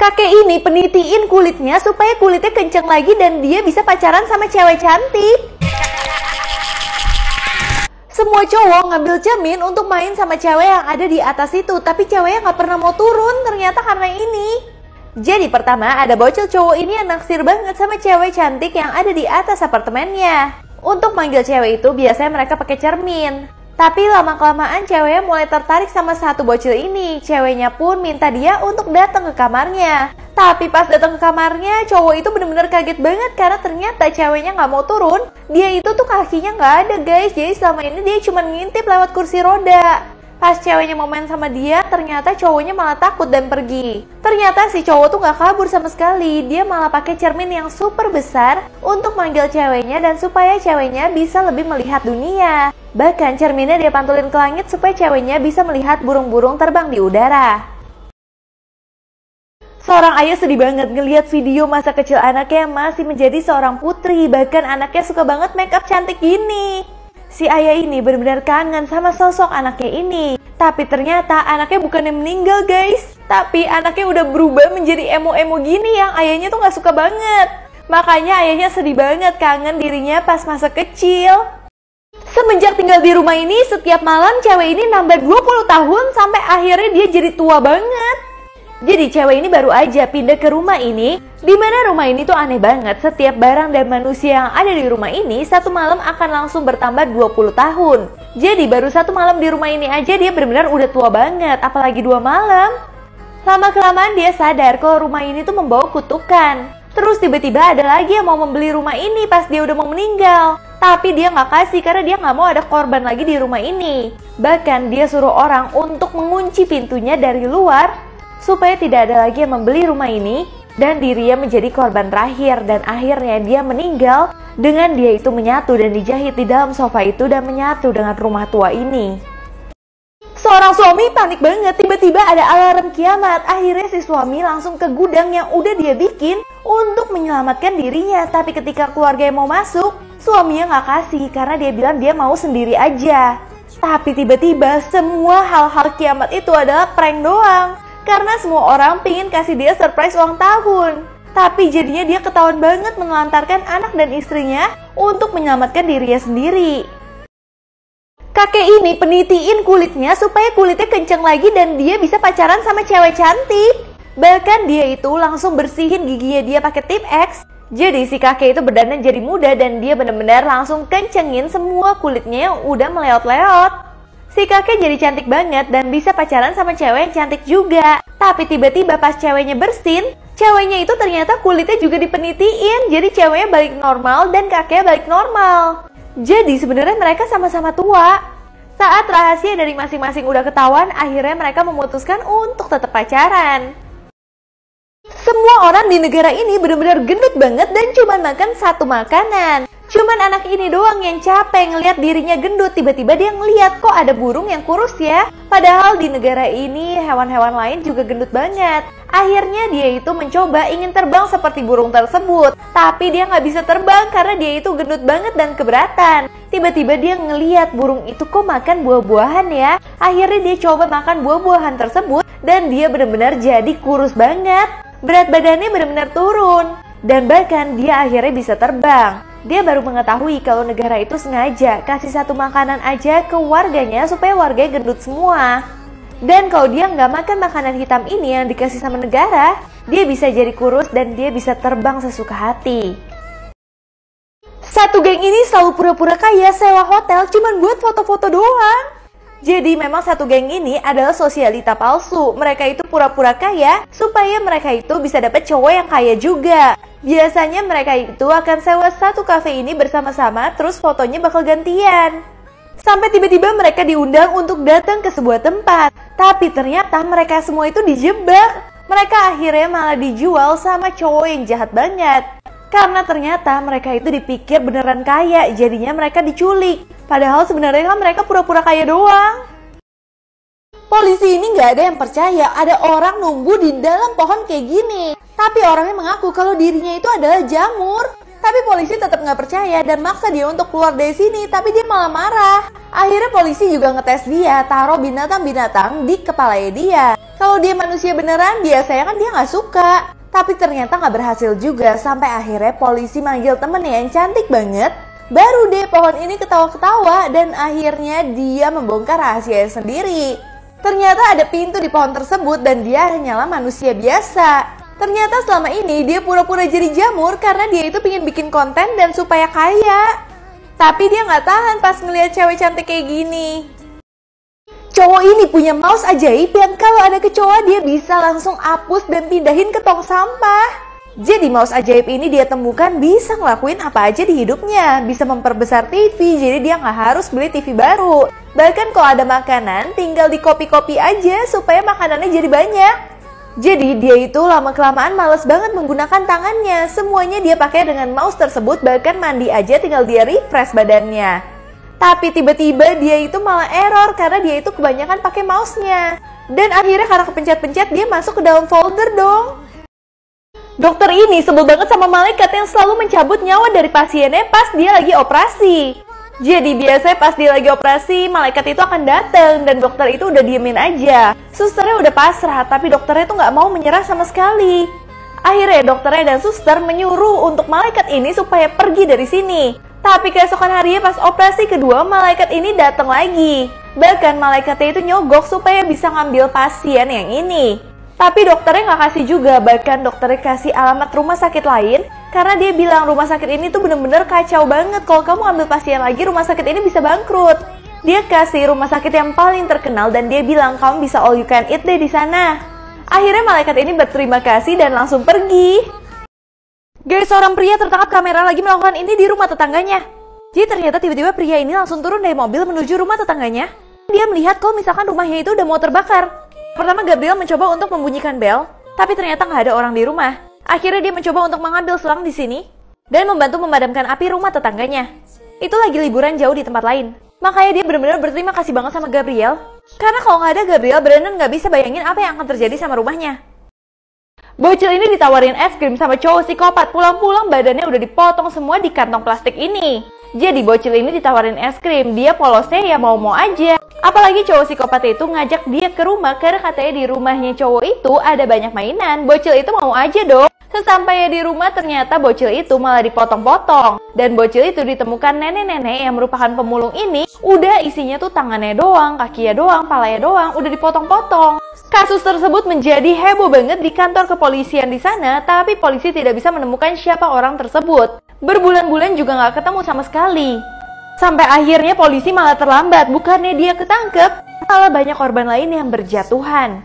Kakek ini penitiin kulitnya supaya kulitnya kenceng lagi dan dia bisa pacaran sama cewek cantik. Semua cowok ngambil cermin untuk main sama cewek yang ada di atas itu, tapi ceweknya nggak pernah mau turun ternyata karena ini. Jadi pertama ada bocil cowok ini yang naksir banget sama cewek cantik yang ada di atas apartemennya. Untuk manggil cewek itu biasanya mereka pakai cermin. Tapi lama-kelamaan ceweknya mulai tertarik sama satu bocil ini. Ceweknya pun minta dia untuk datang ke kamarnya. Tapi pas datang ke kamarnya, cowok itu bener-bener kaget banget karena ternyata ceweknya nggak mau turun. Dia itu tuh kakinya nggak ada guys, jadi selama ini dia cuma ngintip lewat kursi roda. Pas ceweknya mau main sama dia, ternyata cowoknya malah takut dan pergi. Ternyata si cowok tuh nggak kabur sama sekali, dia malah pakai cermin yang super besar untuk manggil ceweknya dan supaya ceweknya bisa lebih melihat dunia. Bahkan cerminnya dia pantulin ke langit supaya ceweknya bisa melihat burung-burung terbang di udara. Seorang ayah sedih banget ngelihat video masa kecil anaknya yang masih menjadi seorang putri. Bahkan anaknya suka banget make up cantik gini. Si ayah ini benar-benar kangen sama sosok anaknya ini. Tapi ternyata anaknya bukannya meninggal guys, tapi anaknya udah berubah menjadi emo-emo gini yang ayahnya tuh gak suka banget. Makanya ayahnya sedih banget kangen dirinya pas masa kecil. Semenjak tinggal di rumah ini, setiap malam cewek ini nambah 20 tahun sampai akhirnya dia jadi tua banget. Jadi cewek ini baru aja pindah ke rumah ini, dimana rumah ini tuh aneh banget. Setiap barang dan manusia yang ada di rumah ini satu malam akan langsung bertambah 20 tahun. Jadi baru satu malam di rumah ini aja dia benar-benar udah tua banget, apalagi 2 malam. Lama-kelamaan dia sadar kalau rumah ini tuh membawa kutukan. Terus tiba-tiba ada lagi yang mau membeli rumah ini pas dia udah mau meninggal. Tapi dia nggak kasih karena dia nggak mau ada korban lagi di rumah ini. Bahkan dia suruh orang untuk mengunci pintunya dari luar supaya tidak ada lagi yang membeli rumah ini dan dirinya menjadi korban terakhir. Dan akhirnya dia meninggal dengan dia itu menyatu dan dijahit di dalam sofa itu dan menyatu dengan rumah tua ini. Seorang suami panik banget, tiba-tiba ada alarm kiamat. Akhirnya si suami langsung ke gudang yang udah dia bikin untuk menyelamatkan dirinya. Tapi ketika keluarga yang mau masuk, suaminya nggak kasih karena dia bilang dia mau sendiri aja. Tapi tiba-tiba semua hal-hal kiamat itu adalah prank doang. Karena semua orang pingin kasih dia surprise ulang tahun. Tapi jadinya dia ketahuan banget menelantarkan anak dan istrinya untuk menyelamatkan dirinya sendiri. Kakek ini penitiin kulitnya supaya kulitnya kenceng lagi dan dia bisa pacaran sama cewek cantik. Bahkan dia itu langsung bersihin giginya dia pakai tip X. Jadi si kakek itu berdandan jadi muda dan dia benar-benar langsung kencengin semua kulitnya yang udah meleot-leot. Si kakek jadi cantik banget dan bisa pacaran sama cewek yang cantik juga. Tapi tiba-tiba pas ceweknya bersin, ceweknya itu ternyata kulitnya juga dipenitiin. Jadi ceweknya balik normal dan kakeknya balik normal. Jadi sebenarnya mereka sama-sama tua. Saat rahasia dari masing-masing udah ketahuan, akhirnya mereka memutuskan untuk tetap pacaran. Semua orang di negara ini benar-benar gendut banget dan cuma makan satu makanan. Cuman anak ini doang yang capek ngelihat dirinya gendut. Tiba-tiba dia ngeliat kok ada burung yang kurus ya. Padahal di negara ini hewan-hewan lain juga gendut banget. Akhirnya dia itu mencoba ingin terbang seperti burung tersebut. Tapi dia nggak bisa terbang karena dia itu gendut banget dan keberatan. Tiba-tiba dia ngeliat burung itu kok makan buah-buahan ya. Akhirnya dia coba makan buah-buahan tersebut dan dia benar-benar jadi kurus banget. Berat badannya benar-benar turun. Dan bahkan dia akhirnya bisa terbang. Dia baru mengetahui kalau negara itu sengaja kasih satu makanan aja ke warganya supaya warganya gendut semua. Dan kalau dia nggak makan makanan hitam ini yang dikasih sama negara, dia bisa jadi kurus dan dia bisa terbang sesuka hati. Satu geng ini selalu pura-pura kaya sewa hotel cuman buat foto-foto doang. Jadi memang satu geng ini adalah sosialita palsu. Mereka itu pura-pura kaya supaya mereka itu bisa dapat cowok yang kaya juga. Biasanya mereka itu akan sewa satu kafe ini bersama-sama, terus fotonya bakal gantian. Sampai tiba-tiba mereka diundang untuk datang ke sebuah tempat. Tapi ternyata mereka semua itu dijebak. Mereka akhirnya malah dijual sama cowok yang jahat banget. Karena ternyata mereka itu dipikir beneran kaya, jadinya mereka diculik. Padahal sebenarnya kan mereka pura-pura kaya doang. Polisi ini nggak ada yang percaya ada orang nunggu di dalam pohon kayak gini. Tapi orangnya mengaku kalau dirinya itu adalah jamur. Tapi polisi tetap nggak percaya dan maksa dia untuk keluar dari sini, tapi dia malah marah. Akhirnya polisi juga ngetes dia, taruh binatang-binatang di kepalanya dia. Kalau dia manusia beneran, biasanya kan dia nggak suka. Tapi ternyata nggak berhasil juga, sampai akhirnya polisi manggil temennya yang cantik banget. Baru deh pohon ini ketawa-ketawa dan akhirnya dia membongkar rahasianya sendiri. Ternyata ada pintu di pohon tersebut dan dia hanyalah manusia biasa. Ternyata selama ini dia pura-pura jadi jamur karena dia itu pengen bikin konten dan supaya kaya. Tapi dia nggak tahan pas ngeliat cewek cantik kayak gini. Cowok ini punya mouse ajaib yang kalau ada kecoa dia bisa langsung hapus dan pindahin ke tong sampah. Jadi mouse ajaib ini dia temukan bisa ngelakuin apa aja di hidupnya. Bisa memperbesar TV, jadi dia nggak harus beli TV baru. Bahkan kalau ada makanan tinggal di copy-copy aja supaya makanannya jadi banyak. Jadi dia itu lama-kelamaan males banget menggunakan tangannya. Semuanya dia pakai dengan mouse tersebut, bahkan mandi aja tinggal dia refresh badannya. Tapi tiba-tiba dia itu malah error karena dia itu kebanyakan pakai mouse-nya. Dan akhirnya karena kepencet-pencet dia masuk ke dalam folder dong. Dokter ini sebel banget sama malaikat yang selalu mencabut nyawa dari pasiennya pas dia lagi operasi. Jadi biasanya pas dia lagi operasi, malaikat itu akan datang dan dokter itu udah diemin aja. Susternya udah pasrah, tapi dokternya tuh nggak mau menyerah sama sekali. Akhirnya dokternya dan suster menyuruh untuk malaikat ini supaya pergi dari sini. Tapi keesokan harinya pas operasi kedua, malaikat ini datang lagi. Bahkan malaikatnya itu nyogok supaya bisa ngambil pasien yang ini. Tapi dokternya nggak kasih juga, bahkan dokternya kasih alamat rumah sakit lain. Karena dia bilang rumah sakit ini tuh bener-bener kacau banget. Kalau kamu ambil pasien lagi, rumah sakit ini bisa bangkrut. Dia kasih rumah sakit yang paling terkenal dan dia bilang kamu bisa all you can eat deh di sana. Akhirnya malaikat ini berterima kasih dan langsung pergi. Guys, seorang pria tertangkap kamera lagi melakukan ini di rumah tetangganya. Jadi ternyata tiba-tiba pria ini langsung turun dari mobil menuju rumah tetangganya. Dia melihat kalau misalkan rumahnya itu udah mau terbakar. Pertama Gabriel mencoba untuk membunyikan bel, tapi ternyata nggak ada orang di rumah. Akhirnya dia mencoba untuk mengambil selang di sini dan membantu memadamkan api rumah tetangganya. Itu lagi liburan jauh di tempat lain. Makanya dia benar-benar berterima kasih banget sama Gabriel. Karena kalau nggak ada Gabriel, Brandon nggak bisa bayangin apa yang akan terjadi sama rumahnya. Bocil ini ditawarin es krim sama cowok psikopat. Pulang-pulang badannya udah dipotong semua di kantong plastik ini. Jadi bocil ini ditawarin es krim, dia polosnya ya mau-mau aja. Apalagi cowok psikopat itu ngajak dia ke rumah karena katanya di rumahnya cowok itu ada banyak mainan. Bocil itu mau aja dong. Sesampainya di rumah ternyata bocil itu malah dipotong-potong. Dan bocil itu ditemukan nenek-nenek yang merupakan pemulung ini. Udah isinya tuh tangannya doang, kakinya doang, palanya doang, udah dipotong-potong. Kasus tersebut menjadi heboh banget di kantor kepolisian di sana, tapi polisi tidak bisa menemukan siapa orang tersebut. Berbulan-bulan juga nggak ketemu sama sekali. Sampai akhirnya polisi malah terlambat, bukannya dia ketangkep, malah banyak korban lain yang berjatuhan.